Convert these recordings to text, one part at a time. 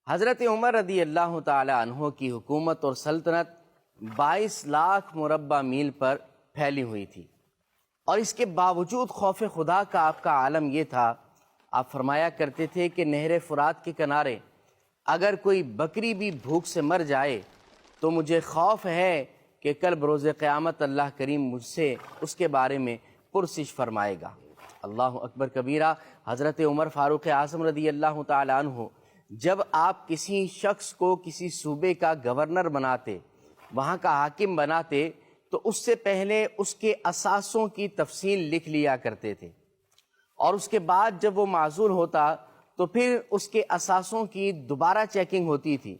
حضرت عمر رضی اللہ تعالی عنہ کی حکومت اور سلطنت 22 لاکھ مربع میل پر پھیلی ہوئی تھی، اور اس کے باوجود خوف خدا کا آپ کا عالم یہ تھا، آپ فرمایا کرتے تھے کہ نہر فرات کے کنارے اگر کوئی بکری بھی بھوک سے مر جائے تو مجھے خوف ہے کہ کل بروز قیامت اللہ کریم مجھ سے اس کے بارے میں پرسش فرمائے گا۔ اللہ اکبر کبیرہ۔ حضرت عمر فاروق اعظم رضی اللہ تعالی عنہ جب آپ کسی شخص کو کسی صوبے کا گورنر بناتے، وہاں کا حاکم بناتے، تو اس سے پہلے اس کے اثاثوں کی تفصیل لکھ لیا کرتے تھے، اور اس کے بعد جب وہ معزول ہوتا تو پھر اس کے اثاثوں کی دوبارہ چیکنگ ہوتی تھی،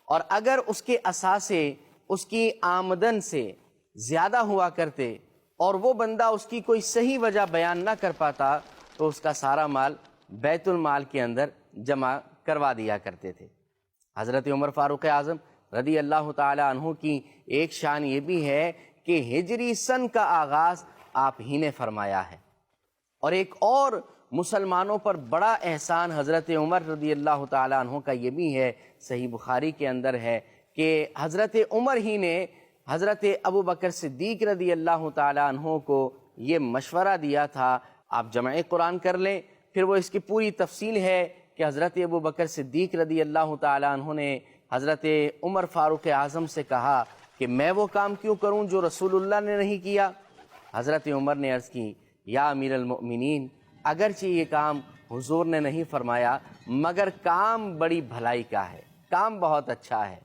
اور اگر اس کے اثاثے اس کی آمدن سے زیادہ ہوا کرتے اور وہ بندہ اس کی کوئی صحیح وجہ بیان نہ کر پاتا تو اس کا سارا مال بیت المال کے اندر جمع کروا دیا کرتے تھے۔ حضرت عمر فاروق اعظم رضی اللہ تعالی عنہ کی ایک شان یہ بھی ہے کہ ہجری سن کا آغاز آپ ہی نے فرمایا ہے، اور ایک اور مسلمانوں پر بڑا احسان حضرت عمر رضی اللہ تعالی عنہ کا یہ بھی ہے، صحیح بخاری کے اندر ہے کہ حضرت عمر ہی نے حضرت ابو بکر صدیق رضی اللہ تعالی عنہ کو یہ مشورہ دیا تھا، آپ جمع قرآن کر لیں، پھر وہ اس کی پوری تفصیل ہے کہ حضرت ابو بکر صدیق رضی اللہ تعالی عنہ نے حضرت عمر فاروق اعظم سے کہا کہ میں وہ کام کیوں کروں جو رسول اللہ نے نہیں کیا؟ حضرت عمر نے عرض کی، یا امیر المؤمنین، اگرچہ یہ کام حضور نے نہیں فرمایا مگر کام بڑی بھلائی کا ہے، کام بہت اچھا ہے۔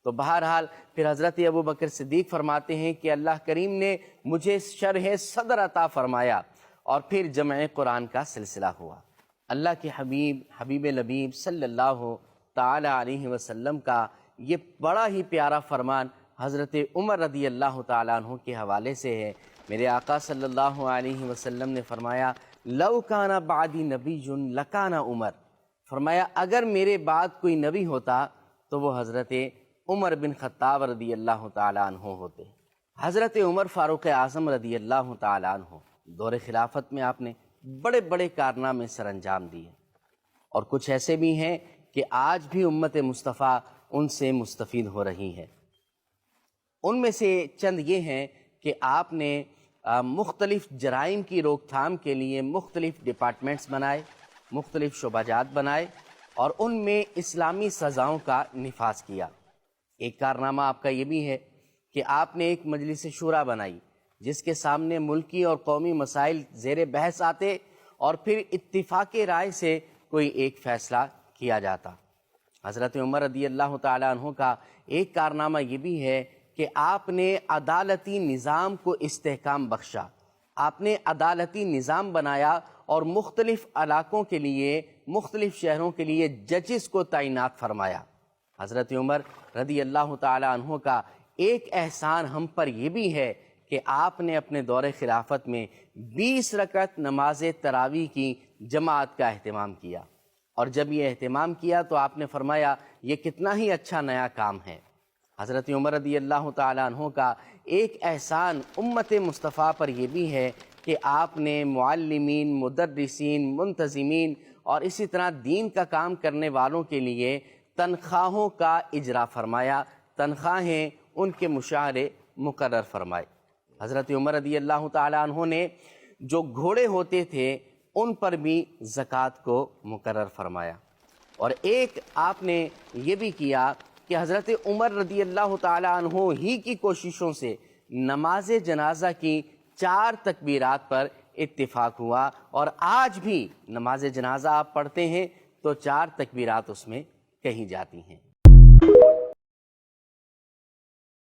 تو بہرحال پھر حضرت ابو بکر صدیق فرماتے ہیں کہ اللہ کریم نے مجھے شرح صدر عطا فرمایا، اور پھر جمع قرآن کا سلسلہ ہوا۔ اللہ کے حبیب لبیب صلی اللہ تعالی علیہ وسلم کا یہ بڑا ہی پیارا فرمان حضرت عمر رضی اللہ تعالی عنہ کے حوالے سے ہے۔ میرے آقا صلی اللہ علیہ وسلم نے فرمایا، لو کان بعدی نبی لکان عمر، فرمایا اگر میرے بعد کوئی نبی ہوتا تو وہ حضرت عمر بن خطاب رضی اللہ تعالی عنہ ہوتے۔ حضرت عمر فاروق اعظم رضی اللہ تعالی عنہ دور خلافت میں آپ نے بڑے بڑے کارنامے سر انجام دیے، اور کچھ ایسے بھی ہیں کہ آج بھی امت مصطفیٰ ان سے مستفید ہو رہی ہے۔ ان میں سے چند یہ ہیں کہ آپ نے مختلف جرائم کی روک تھام کے لیے مختلف ڈپارٹمنٹس بنائے، مختلف شعبہ جات بنائے، اور ان میں اسلامی سزاؤں کا نفاذ کیا۔ ایک کارنامہ آپ کا یہ بھی ہے کہ آپ نے ایک مجلس شورا بنائی جس کے سامنے ملکی اور قومی مسائل زیر بحث آتے، اور پھر اتفاق رائے سے کوئی ایک فیصلہ کیا جاتا۔ حضرت عمر رضی اللہ تعالی عنہ کا ایک کارنامہ یہ بھی ہے کہ آپ نے عدالتی نظام کو استحکام بخشا، آپ نے عدالتی نظام بنایا اور مختلف علاقوں کے لیے، مختلف شہروں کے لیے ججز کو تعینات فرمایا۔ حضرت عمر رضی اللہ تعالی عنہ کا ایک احسان ہم پر یہ بھی ہے کہ آپ نے اپنے دور خلافت میں 20 رکعت نماز تراویح کی جماعت کا اہتمام کیا، اور جب یہ اہتمام کیا تو آپ نے فرمایا یہ کتنا ہی اچھا نیا کام ہے۔ حضرت عمر رضی اللہ تعالی عنہ کا ایک احسان امت مصطفیٰ پر یہ بھی ہے کہ آپ نے معلمین، مدرسین، منتظمین اور اسی طرح دین کا کام کرنے والوں کے لیے تنخواہوں کا اجرا فرمایا، تنخواہیں ان کے مشاہرے مقرر فرمائے۔ حضرت عمر رضی اللہ تعالی عنہ نے جو گھوڑے ہوتے تھے ان پر بھی زکوٰۃ کو مقرر فرمایا، اور ایک آپ نے یہ بھی کیا کہ حضرت عمر رضی اللہ تعالی عنہ ہی کی کوششوں سے نماز جنازہ کی 4 تکبیرات پر اتفاق ہوا، اور آج بھی نماز جنازہ آپ پڑھتے ہیں تو 4 تکبیرات اس میں کہی جاتی ہیں۔